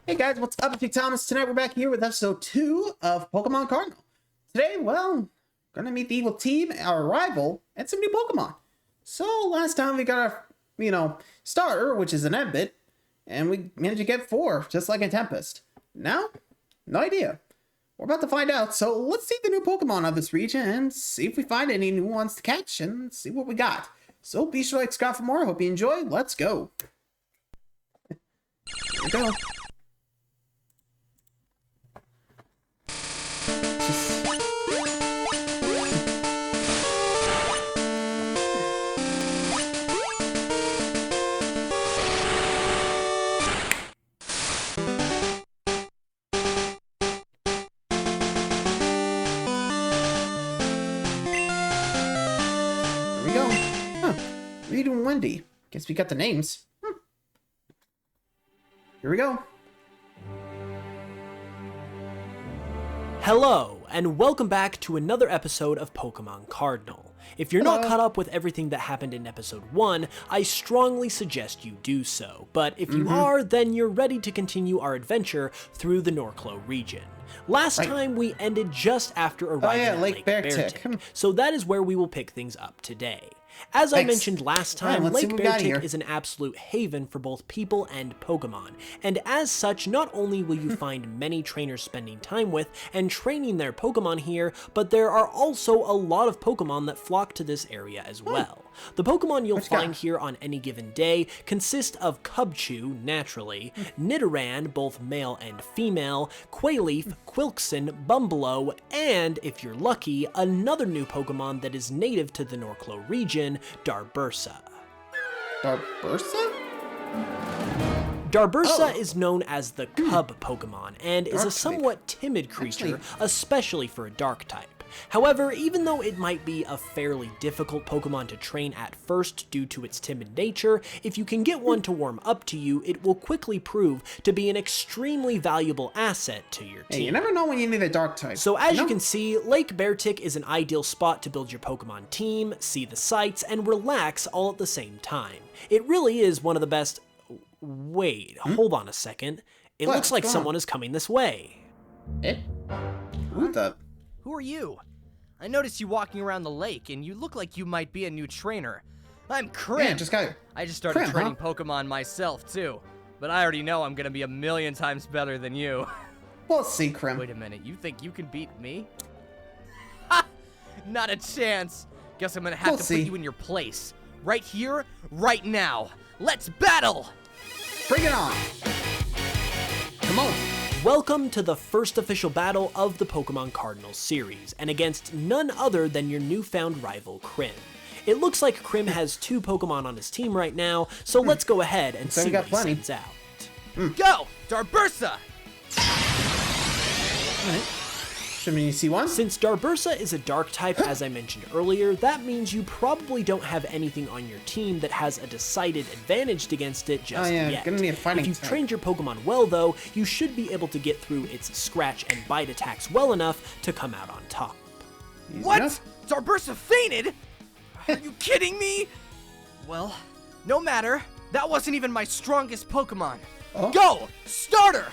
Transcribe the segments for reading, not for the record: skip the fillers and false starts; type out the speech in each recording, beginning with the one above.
Hey guys, what's up? It's Thomas. Tonight we're back here with episode 2 of Pokemon Cardinal. Today, well, gonna meet the evil team, our rival, and some new Pokemon. So last time we got our, starter, which is an Embit, and we managed to get 4, just like in Tempest. Now, no idea. We're about to find out, so let's see the new Pokemon of this region and see if we find any new ones to catch and see what we got. So be sure to like, subscribe for more. Hope you enjoy. Let's go. Here we go. Reed and Wendy. Guess we got the names. Here we go. Hello, and welcome back to another episode of Pokemon Cardinal. If you're not caught up with everything that happened in episode 1, I strongly suggest you do so, but if you are, then you're ready to continue our adventure through the Norclo region. Last time we ended just after arriving at Lake Bertic, so that is where we will pick things up today. As I mentioned last time, Lake Bertic is an absolute haven for both people and Pokemon, and as such, not only will you find many trainers spending time with and training their Pokemon here, but there are also a lot of Pokemon that flock to this area as well. The Pokemon you'll find here on any given day consist of Cubchoo, naturally, Nidoran, both male and female, Quailef, Quilkson, Bumbleow, and, if you're lucky, another new Pokemon that is native to the Norclo region, Darbursa. Darbursa? Darbursa is known as the Cub Pokemon, and is a somewhat timid creature, especially for a Dark type. However, even though it might be a fairly difficult Pokemon to train at first due to its timid nature, if you can get one to warm up to you, it will quickly prove to be an extremely valuable asset to your team. Hey, you never know when you need a Dark type. So as you can see, Lake Bertic is an ideal spot to build your Pokemon team, see the sights, and relax all at the same time. It really is one of the best... Wait, hold on a second. It looks like someone is coming this way. Who's up? Who are you? I noticed you walking around the lake, and you look like you might be a new trainer. I'm Krim. Yeah, I just started training Pokemon myself, too. But I already know I'm gonna be a million times better than you. We'll see, Krim. Wait a minute, you think you can beat me? Ha! Not a chance. Guess I'm gonna have to put you in your place. Right here, right now. Let's battle! Bring it on! Come on! Welcome to the first official battle of the Pokemon Cardinal series, and against none other than your newfound rival, Krim. It looks like Krim has 2 Pokemon on his team right now, so let's go ahead and see what he sends out. Go! Darbursa! Alright. Should we see one? Since Darbursa is a Dark type, as I mentioned earlier, that means you probably don't have anything on your team that has a decided advantage against it just yet. Gonna need a fighting if you've trained your Pokemon well, though, you should be able to get through its scratch and bite attacks well enough to come out on top. What? Darbursa fainted? Are you kidding me? Well, no matter. That wasn't even my strongest Pokemon. Go! Starter!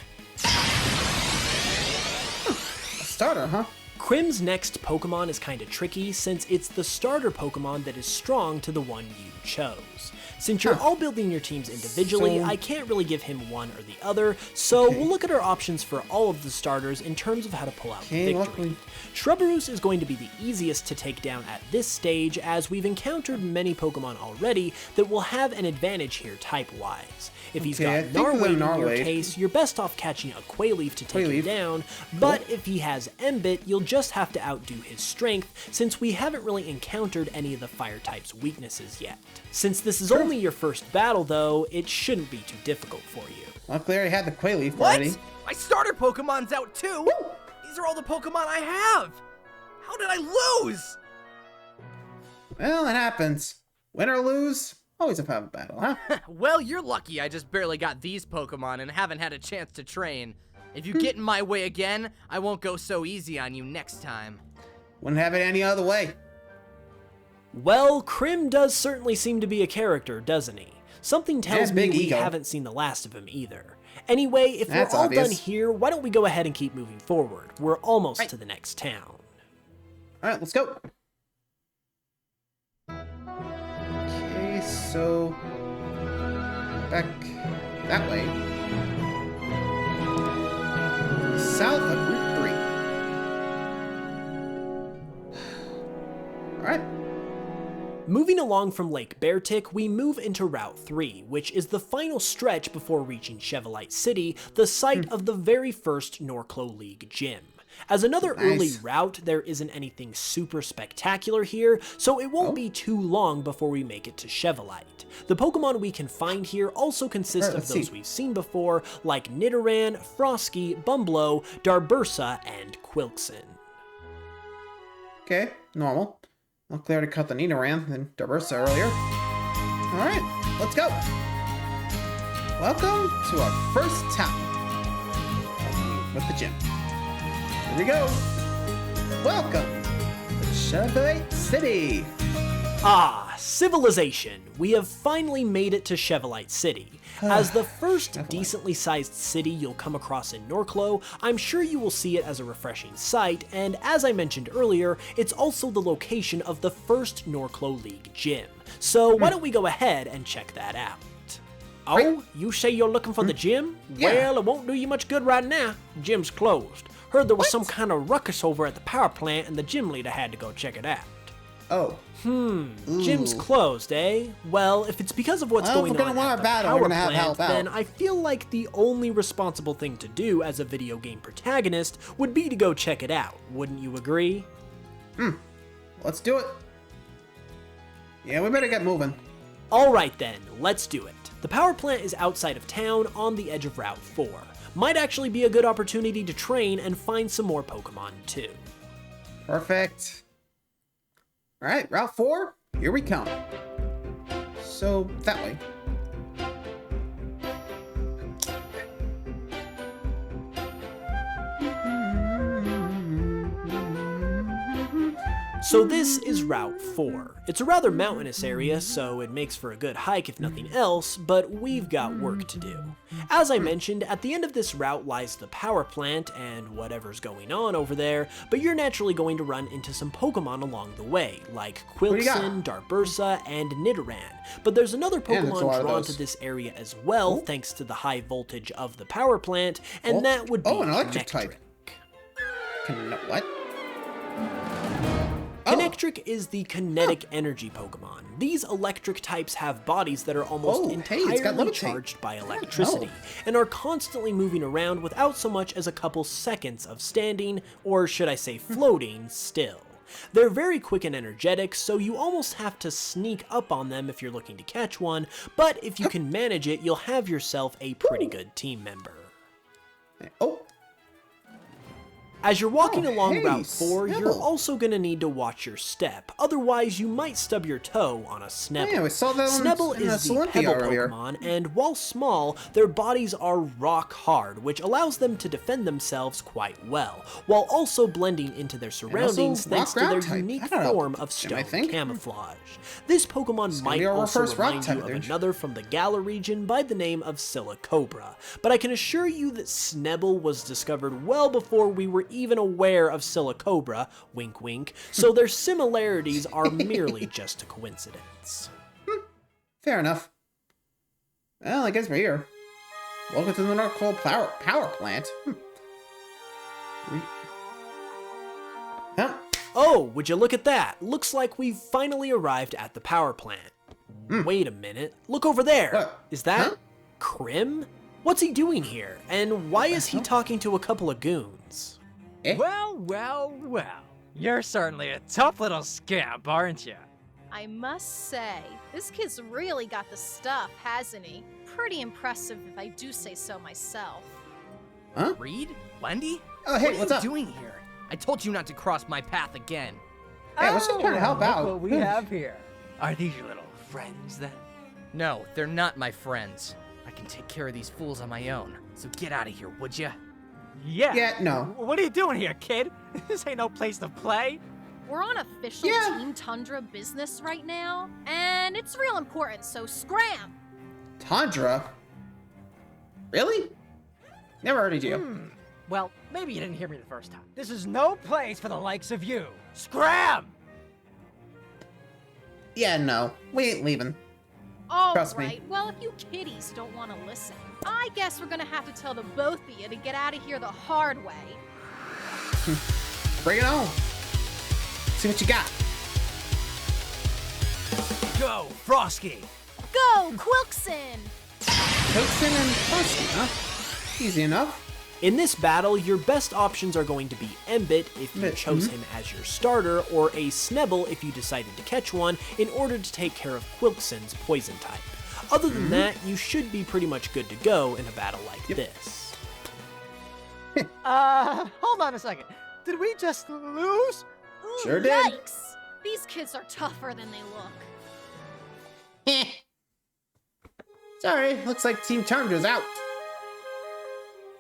Starter, huh? Krim's next Pokemon is kinda tricky since it's the starter Pokemon that is strong to the one you chose. Since you're all building your teams individually, I can't really give him one or the other, so we'll look at our options for all of the starters in terms of how to pull out victory. Shrubberus is going to be the easiest to take down at this stage, as we've encountered many Pokemon already that will have an advantage here type-wise. If he's got Narwhal in your case, you're best off catching a Quailef to take him down, but if he has Embit, you'll just have to outdo his strength, since we haven't really encountered any of the fire type's weaknesses yet. Since this is only your first battle, though, it shouldn't be too difficult for you. Luckily, I already had the Quailef already. What? My starter Pokemon's out too? Woo! These are all the Pokemon I have! How did I lose? Well, it happens. Win or lose, always a battle, huh? Well, you're lucky I just barely got these Pokemon and haven't had a chance to train. If you get in my way again, I won't go so easy on you next time. Wouldn't have it any other way. Well, Krim does certainly seem to be a character, doesn't he? Something tells me we haven't seen the last of him either. Anyway, if That's we're all obvious. done here, why don't we go ahead and keep moving forward? We're almost to the next town. Alright, let's go. Okay, so back that way. South of Route 3. Alright. Moving along from Lake Beartick, we move into Route 3, which is the final stretch before reaching Chevalite City, the site of the very first Norclo League gym. As another early route, there isn't anything super spectacular here, so it won't be too long before we make it to Chevalite. The Pokemon we can find here also consist of those we've seen before, like Nidoran, Frosky, Bumblo, Darbursa, and Quilkson. Okay, normal. I'll clear to cut the Nidoran and Darbursa earlier. Alright, let's go. Welcome to our first town. With the gym. Here we go. Welcome to Chevalite City. Ah, civilization. We have finally made it to Chevalite City. As the first decently sized city you'll come across in Norclo, I'm sure you will see it as a refreshing sight, and as I mentioned earlier, it's also the location of the first Norclo League gym. So why don't we go ahead and check that out? Oh, you say you're looking for the gym? Yeah. Well, it won't do you much good right now. Gym's closed. Heard there was some kind of ruckus over at the power plant and the gym leader had to go check it out. Oh. Gym's closed, eh? Well, if it's because of what's going on at the power plant, then I feel like the only responsible thing to do as a video game protagonist would be to go check it out. Wouldn't you agree? Let's do it. Yeah, we better get moving. Alright then, let's do it. The power plant is outside of town on the edge of Route 4. Might actually be a good opportunity to train and find some more Pokemon too. Perfect. Alright, Route 4, here we come. So, that way. So this is Route 4. It's a rather mountainous area, so it makes for a good hike if nothing else, but we've got work to do. As I mentioned, at the end of this route lies the power plant and whatever's going on over there, but you're naturally going to run into some Pokemon along the way, like Quilkson, Darbursa, and Nidoran. But there's another Pokemon drawn to this area as well, thanks to the high voltage of the power plant, and that would be an electric type. What? Kinectric is the kinetic energy Pokemon. These electric types have bodies that are almost entirely charged by electricity, and are constantly moving around without so much as a couple seconds of standing, or should I say floating, still. They're very quick and energetic, so you almost have to sneak up on them if you're looking to catch one, but if you can manage it, you'll have yourself a pretty good team member. As you're walking along Route 4, you're also going to need to watch your step, otherwise you might stub your toe on a Snubble. Yeah, we saw that Snubble is the pebble Pokemon, and while small, their bodies are rock hard, which allows them to defend themselves quite well, while also blending into their surroundings thanks to their unique form of stone camouflage. This Pokemon might also remind you of another from the Galar region by the name of Silicobra, but I can assure you that Snubble was discovered well before we were even aware of Silicobra, wink wink, so their similarities are merely just a coincidence. Fair enough. Well, I guess we're here. Welcome to the Norclo power plant. Oh, would you look at that? Looks like we've finally arrived at the power plant. Wait a minute, look over there. Is that Krim? What's he doing here? And why is he talking to a couple of goons? Well, well, well. You're certainly a tough little scamp, aren't you? I must say, this kid's really got the stuff, hasn't he? Pretty impressive if I do say so myself. Reed? Wendy? Oh, hey, what what's are you up? doing here? I told you not to cross my path again. Hey, let's just try to help out. Look what we have here. Are these your little friends, then? No, they're not my friends. I can take care of these fools on my own. So get out of here, would ya? Yeah, no. What are you doing here, kid? This ain't no place to play. We're on official Team Tundra business right now, and it's real important, so scram! Tundra? Really? Never heard of you. Well, maybe you didn't hear me the first time. This is no place for the likes of you. Scram! Yeah, no. We ain't leaving. All Trust me. right, well, if you kiddies don't want to listen, I guess we're gonna have to tell the both of you to get out of here the hard way. Bring it on. See what you got. Go, Frosky! Go, Quilkson! Toadson and Frosty, huh? Easy enough. In this battle, your best options are going to be Embit if you chose him as your starter, or a Snebble if you decided to catch one in order to take care of Quilkson's poison type. Other than that, you should be pretty much good to go in a battle like this. Hold on a second. Did we just lose? Ooh, Sure did. Yikes! These kids are tougher than they look. Sorry, looks like Team Tundra's out.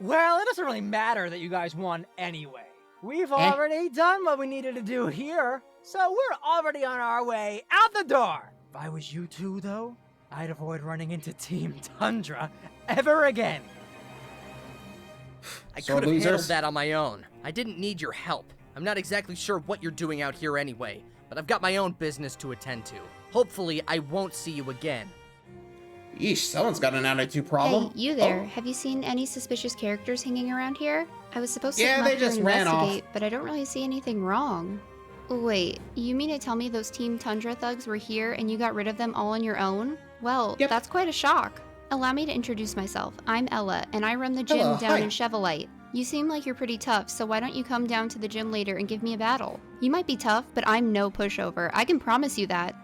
Well, it doesn't really matter that you guys won anyway. We've already done what we needed to do here, so we're already on our way out the door. If I was you two, though, I'd avoid running into Team Tundra ever again. I So could have handled losers. that on my own. I didn't need your help. I'm not exactly sure what you're doing out here anyway, but I've got my own business to attend to. Hopefully, I won't see you again. Yeesh, someone's got an attitude problem. Hey, you there. Oh. Have you seen any suspicious characters hanging around here? I was supposed to Yeah, come they up here just and ran off. investigate, but I don't really see anything wrong. Wait, you mean to tell me those Team Tundra thugs were here and you got rid of them all on your own? Well, Yep. that's quite a shock. Allow me to introduce myself. I'm Ella, and I run the gym Hello, down hi. in Chevalite. You seem like you're pretty tough, so why don't you come down to the gym later and give me a battle? You might be tough, but I'm no pushover. I can promise you that.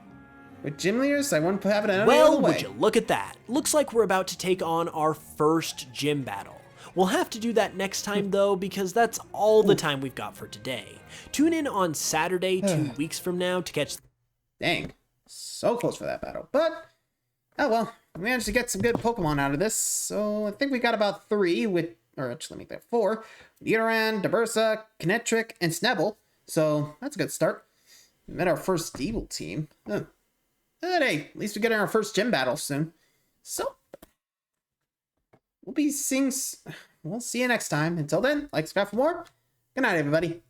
With gym leaders, I wouldn't have it any other Well, way. would you look at that? Looks like we're about to take on our first gym battle. We'll have to do that next time though, because that's all the time we've got for today. Tune in on Saturday, 2 weeks from now to catch... Dang, so close for that battle. But, oh well, we managed to get some good Pokemon out of this. So I think we got about 3 with, or actually let me think, 4. Nidoran, Dabursa, Kinetric, and Snebble. So that's a good start. We met our first evil team. Huh. But hey, at least we get in our first gym battle soon. So, we'll see you next time. Until then, like, subscribe for more. Good night, everybody.